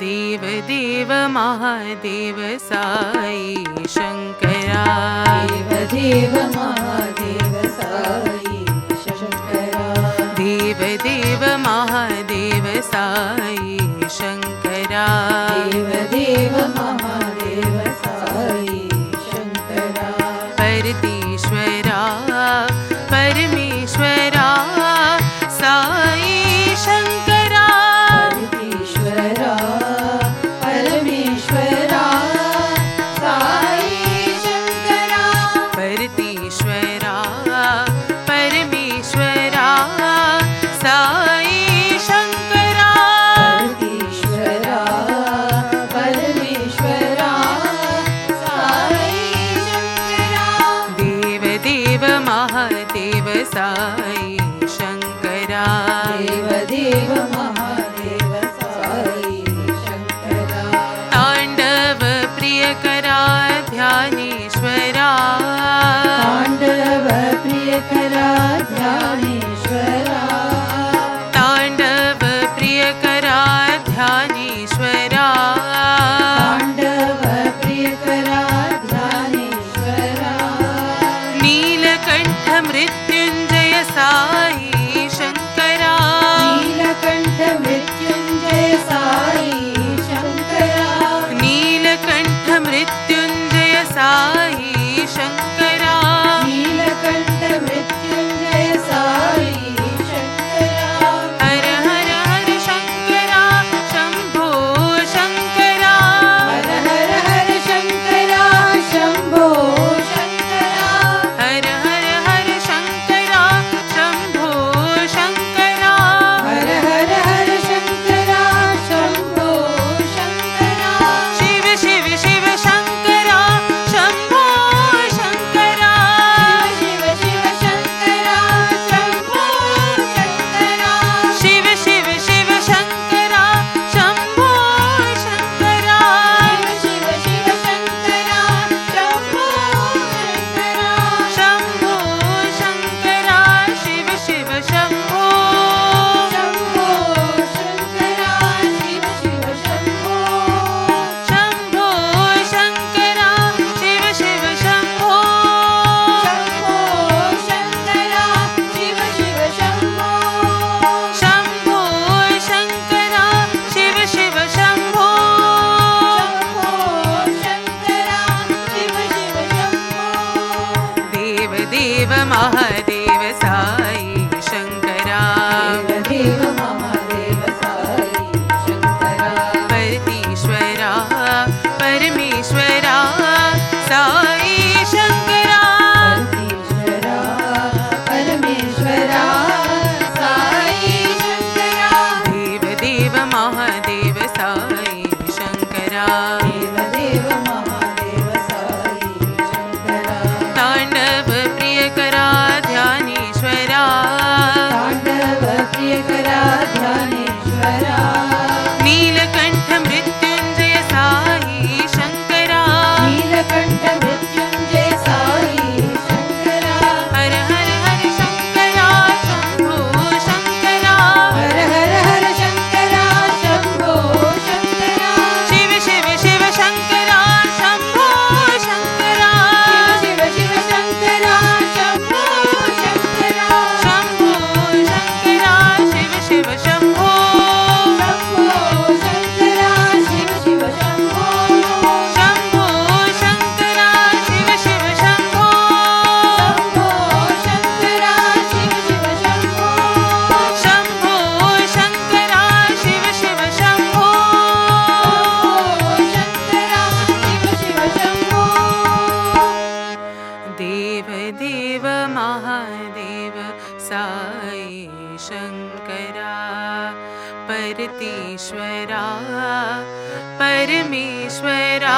देव देव महादेव साई शंकरा। देव देव महादेव साई शंकरा। देव देव महादेव साई शंकरा। देव देव महादेव साई शंकरा। परतीश्वरा परमेश्वरा साई शंकरा। परतीश्वरा परमेश्वरा साई शंकरा। परतीश्वरा परमेश्वरा साई शंकरा। परतीश्वरा परमेश्वरा साई शंकरा। देव देव महादेव साई शंकरा। देव देव महादेव साई शंकरा। तांडव प्रियकरा ध्यानेश्वरा। तांडव प्रियकरा ध्यानेश्वरा। तांडव प्रियकरा ध्यानेश्वरा। तांडव प्रियकरा ध्यानेश्वरा। नीलकंठ मृत्युंजय साई शंकरा। नीलकंठ मृत्युंजय साई शंकरा। नीलकंठ मृत्युंजय साई शंकरा। नीलकंठ मृत्युंजय साई शंकरा। हर हर हर शंकरा शंभो शंकरा। हर हर हर शंकरा शंभो शंकरा। हर हर हर शंकरा शंभो शंकरा। हर हर हर शंकरा शंभो शंकरा। शिव शिव शिव शंकरा शंभो शंकरा। शिव शिव शंकरा शंभो शंकरा। शिव शिव शिव शंकरा शंभो शंकरा। शिव शिव शंकरा शंभो शंकरा। शंभो शंकरा शिव शिव शंभो। शंभो शंकरा शिव शिव शंभो। शंभो शंकरा शिव शिव शंभो। शंभो शंकरा शिव शिव शंभो। शंभो शंकरा शिव शिव शंभो। शंभो शंकरा शिव शिव शंभो। देव देव महादेव साई शंकरा। देव देव महादेव साई शंकरा। परतीश्वरा परमेश्वरा साई शंकरा। परतीश्वरा परमेश्वरा साई शंकरा। देव देव महादेव साई शंकरा। देव देव महादेव साई शंकरा। तांडव प्रियकरा ध्यानेश्वरा। तांडव प्रियकरा ध्यानेश्वरा। नीलकंठ मृत्युंजय साई शंकरा। नीलकंठ मृत्युंजय साई शंकरा। हर हर हर शंकरा शंभो शंकरा। हर हर हर शंकरा शंभो शंकरा। शिव शिव शिव शंकरा शंभो शंकरा। शिव शिव शंकरा शंभो शंकरा। शंभो शंकरा शिव शिव शंभो। शंभो शंकरा शिव शिव शंभो। शंभो शंकरा शिव शिव शंभो। शंभो शंकरा शिव शिव शंभो। शंभो शंकरा शिव शिव शंभो। शंकरा शिव शिव शंभो। देव देव महादेव साई शंकरा। परतीश्वरा परमेश्वरा